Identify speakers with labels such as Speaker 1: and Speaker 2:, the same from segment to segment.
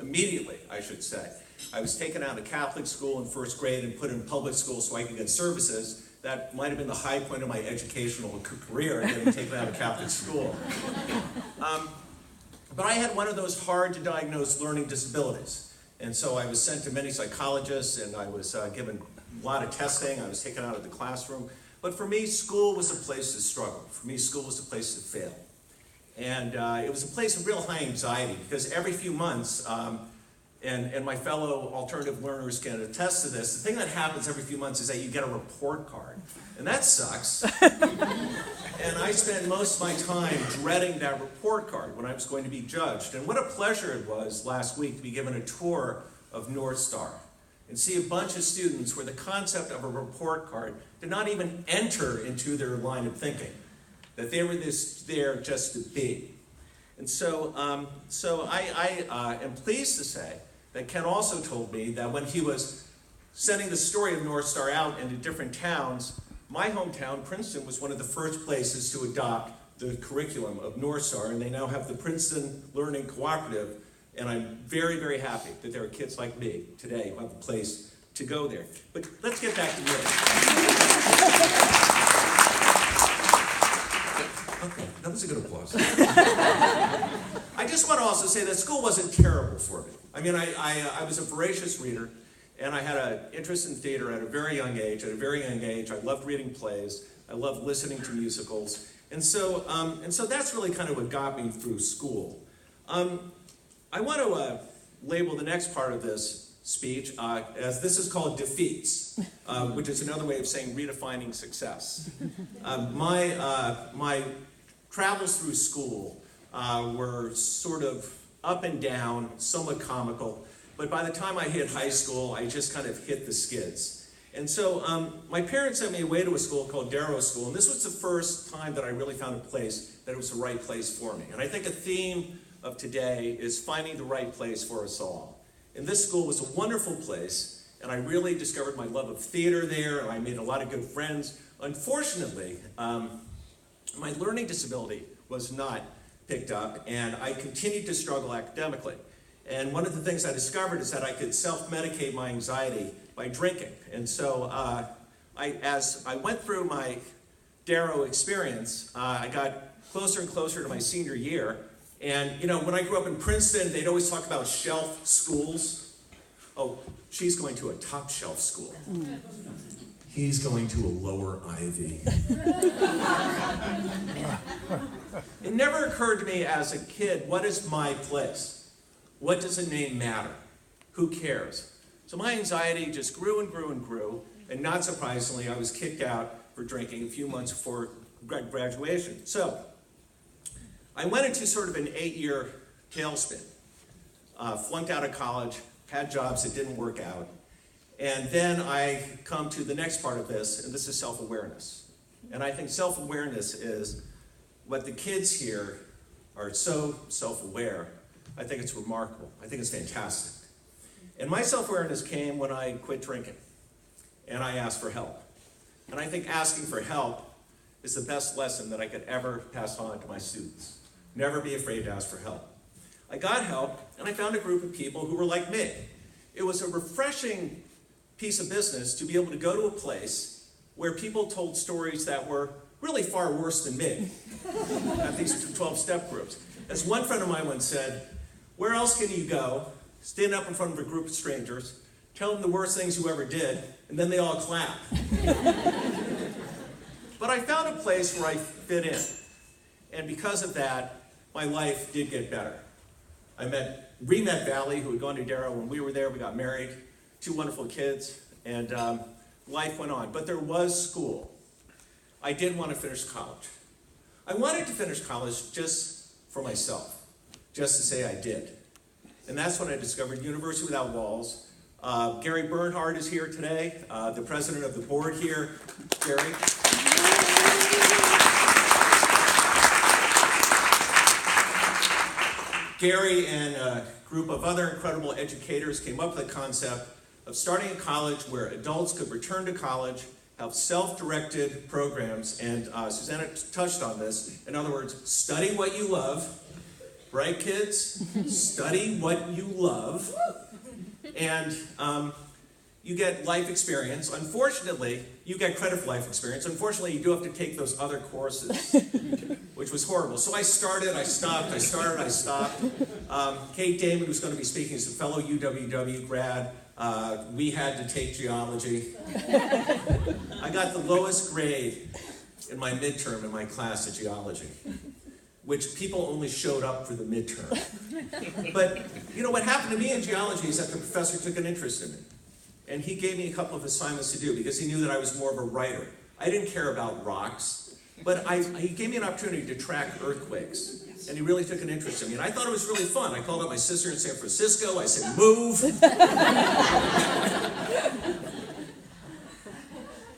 Speaker 1: immediately, I should say. I was taken out of Catholic school in first grade and put in public school so I could get services. That might have been the high point of my educational career, getting taken out of Catholic school. But I had one of those hard-to-diagnose learning disabilities. And so I was sent to many psychologists, and I was given a lot of testing. I was taken out of the classroom. But for me, school was a place to struggle. For me, school was a place to fail. And it was a place of real high anxiety, because every few months, and my fellow alternative learners can attest to this, the thing that happens every few months is that you get a report card. And that sucks. And I spent most of my time dreading that report card when I was going to be judged. And what a pleasure it was last week to be given a tour of North Star and see a bunch of students where the concept of a report card did not even enter into their line of thinking, that they were there just to be. And so I am pleased to say that Ken also told me that when he was sending the story of North Star out into different towns, my hometown, Princeton, was one of the first places to adopt the curriculum of North Star, and they now have the Princeton Learning Cooperative, and I'm very, very happy that there are kids like me today who have a place to go there. But let's get back to you.
Speaker 2: Okay, that was a good applause.
Speaker 1: I just want to also say that school wasn't terrible for me. I mean, I was a voracious reader, and I had an interest in theater at a very young age. At a very young age, I loved reading plays. I loved listening to musicals. And so that's really kind of what got me through school. I want to label the next part of this speech as this is called defeats, which is another way of saying redefining success. My travels through school were sort of up and down, somewhat comical, but by the time I hit high school, I just kind of hit the skids. And so my parents sent me away to a school called Darrow School, and this was the first time that I really found a place that was the right place for me. And I think a theme of today is finding the right place for us all. And this school was a wonderful place, and I really discovered my love of theater there, and I made a lot of good friends. Unfortunately, my learning disability was not picked up, and I continued to struggle academically. And one of the things I discovered is that I could self-medicate my anxiety by drinking. And so as I went through my Darrow experience, I got closer and closer to my senior year. And, you know, when I grew up in Princeton, they'd always talk about shelf schools. Oh, she's going to a top shelf school. He's going to a lower Ivy. It never occurred to me as a kid, what is my place? What does a name matter? Who cares? So my anxiety just grew and grew and grew, and not surprisingly, I was kicked out for drinking a few months before graduation. So I went into sort of an 8-year tailspin, flunked out of college, had jobs that didn't work out, and then I come to the next part of this, and this is self-awareness. And I think self-awareness is what the kids here are so self-aware. I think it's remarkable. I think it's fantastic. And my self-awareness came when I quit drinking, and I asked for help. And I think asking for help is the best lesson that I could ever pass on to my students. Never be afraid to ask for help. I got help, and I found a group of people who were like me. It was a refreshing piece of business to be able to go to a place where people told stories that were really far worse than me at these 12-step groups. As one friend of mine once said, where else can you go, stand up in front of a group of strangers, tell them the worst things you ever did, and then they all clap? But I found a place where I fit in. And because of that, my life did get better. I re-met Valley, who had gone to Darrow when we were there. We got married, 2 wonderful kids, and life went on. But there was school. I did want to finish college. I wanted to finish college just for myself, just to say I did. And that's when I discovered University Without Walls. Gary Bernhardt is here today, the president of the board here. Gary. Gary and a group of other incredible educators came up with the concept of starting a college where adults could return to college, have self-directed programs, and Susanna touched on this. In other words, study what you love, Right, kids? Study what you love, and you get life experience. Unfortunately, you get credit for life experience. Unfortunately, you do have to take those other courses, which was horrible. So I started, I stopped, I started, I stopped. Kate Damon, who's going to be speaking, is a fellow UWW grad. We had to take geology. I got the lowest grade in my midterm in my class of geology, which people only showed up for the midterm. But, you know, what happened to me in geology is that the professor took an interest in me. And he gave me a couple of assignments to do because he knew that I was more of a writer. I didn't care about rocks, but he gave me an opportunity to track earthquakes. And he really took an interest in me. And I thought it was really fun. I called up my sister in San Francisco. I said, move.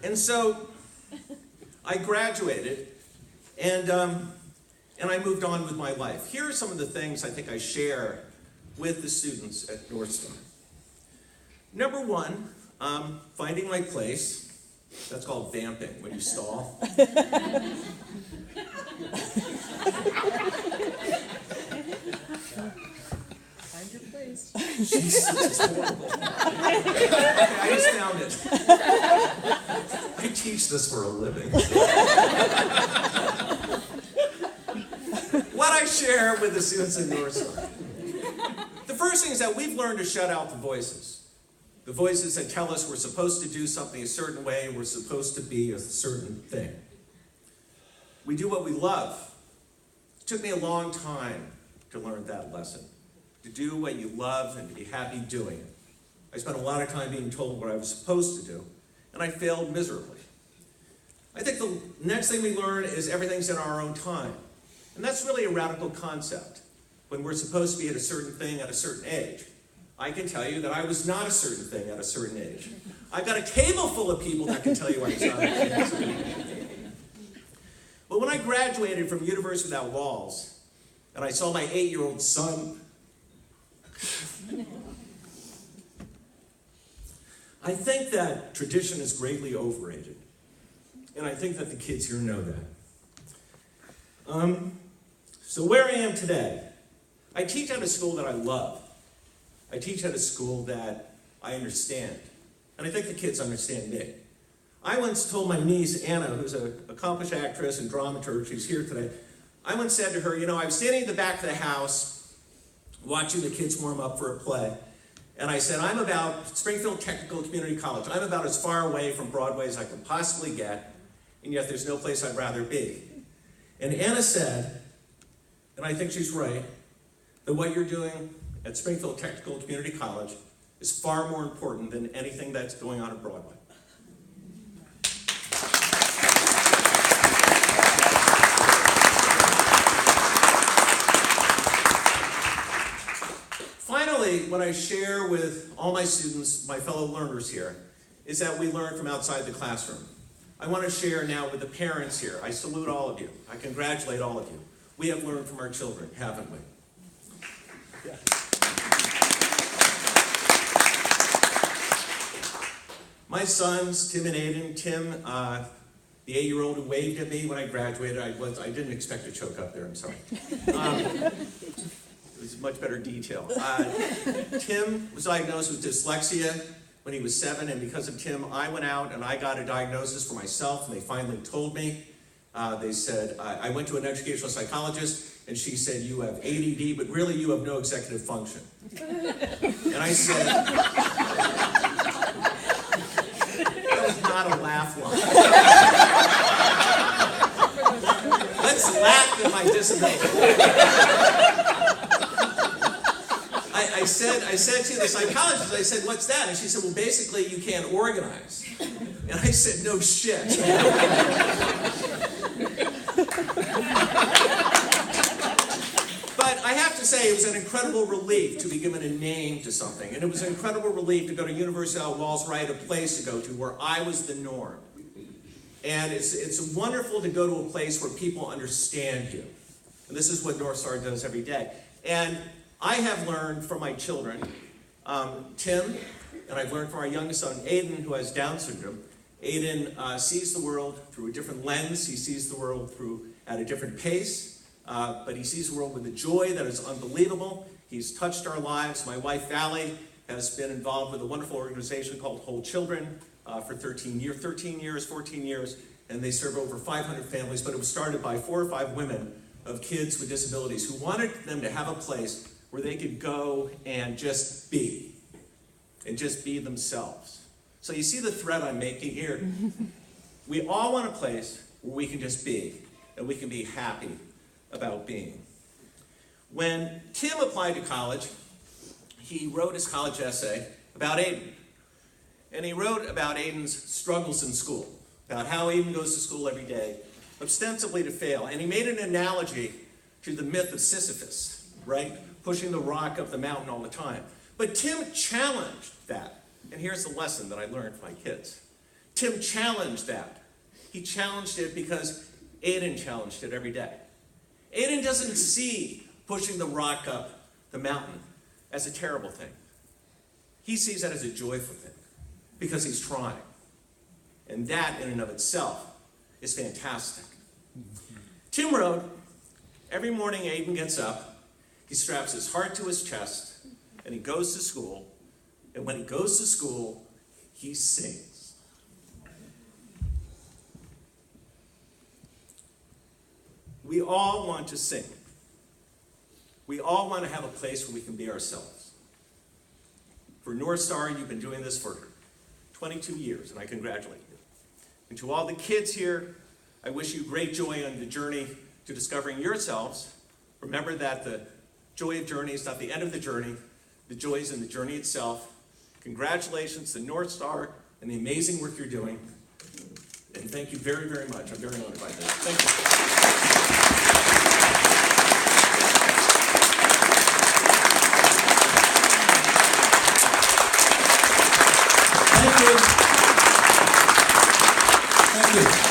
Speaker 1: And so I graduated, and I moved on with my life. Here are some of the things I think I share with the students at North Star. Number one, finding my place. That's called vamping, when you stall.
Speaker 3: Find your place.
Speaker 1: Jesus, it's horrible. I just found it. I teach this for a living. What I share with the students in North Star. The first thing is that we've learned to shut out the voices. The voices that tell us we're supposed to do something a certain way, we're supposed to be a certain thing. We do what we love. It took me a long time to learn that lesson. To do what you love and to be happy doing it. I spent a lot of time being told what I was supposed to do, and I failed miserably. I think the next thing we learn is everything's in our own time. And that's really a radical concept. When we're supposed to be at a certain thing at a certain age. I can tell you that I was not a certain thing at a certain age. I've got a table full of people that can tell you I was not a certain age. But when I graduated from University Without Walls, and I saw my 8-year-old son, I think that tradition is greatly overrated. And I think that the kids here know that. So where I am today, I teach at a school that I love. I teach at a school that I understand. And I think the kids understand me. I once told my niece, Anna, who's an accomplished actress and dramaturg, she's here today, I once said to her, you know, I was standing in the back of the house watching the kids warm up for a play. And I said, I'm about Springfield Technical Community College. I'm about as far away from Broadway as I could possibly get, and yet there's no place I'd rather be. And Anna said, and I think she's right, that what you're doing at Springfield Technical Community College is far more important than anything that's going on at Broadway. Finally, what I share with all my students, my fellow learners here, is that we learn from outside the classroom. I want to share now with the parents here. I salute all of you. I congratulate all of you. We have learned from our children, haven't we? Yeah. My sons, Tim and Aiden. Tim, the 8-year-old who waved at me when I graduated. I didn't expect to choke up there, I'm sorry. It was much better detail. Tim was diagnosed with dyslexia when he was 7, and because of Tim, I went out and I got a diagnosis for myself, and they finally told me. They said, I went to an educational psychologist, and she said, you have ADD, but really you have no executive function. And I said, that was not a laugh line. Let's laugh at my disability. I said to the psychologist, I said, what's that? And she said, well, basically, you can't organize. And I said, no shit. But I have to say, it was an incredible relief to be given a name to something. And it was an incredible relief to go to University Without Walls, where I had a place to go to, where I was the norm. And it's wonderful to go to a place where people understand you. And this is what North Star does every day. And I have learned from my children, Tim, and I've learned from our youngest son, Aiden, who has Down syndrome. Aiden sees the world through a different lens. He sees the world at a different pace. but he sees the world with a joy that is unbelievable. He's touched our lives. My wife, Valley, has been involved with a wonderful organization called Whole Children for 14 years, and they serve over 500 families, but it was started by 4 or 5 women of kids with disabilities who wanted them to have a place where they could go and just be themselves. So you see the thread I'm making here? We all want a place where we can just be, and we can be happy about being. When Tim applied to college, he wrote his college essay about Aiden. And he wrote about Aiden's struggles in school, about how Aiden goes to school every day, ostensibly to fail. And he made an analogy to the myth of Sisyphus, right? Pushing the rock up the mountain all the time. But Tim challenged that. And here's the lesson that I learned from my kids. Tim challenged that. He challenged it because Aiden challenged it every day. Aiden doesn't see pushing the rock up the mountain as a terrible thing. He sees that as a joyful thing because he's trying. And that in and of itself is fantastic. Tim wrote, every morning Aiden gets up, he straps his heart to his chest, and he goes to school. And when he goes to school, he sings. We all want to sing. We all want to have a place where we can be ourselves. For North Star, you've been doing this for 22 years, and I congratulate you. And to all the kids here, I wish you great joy on the journey to discovering yourselves. Remember that the joy of journey is not the end of the journey. The joy is in the journey itself. Congratulations to North Star and the amazing work you're doing. And thank you very, very much. I'm very honored by this. Thank you.
Speaker 2: Thank you.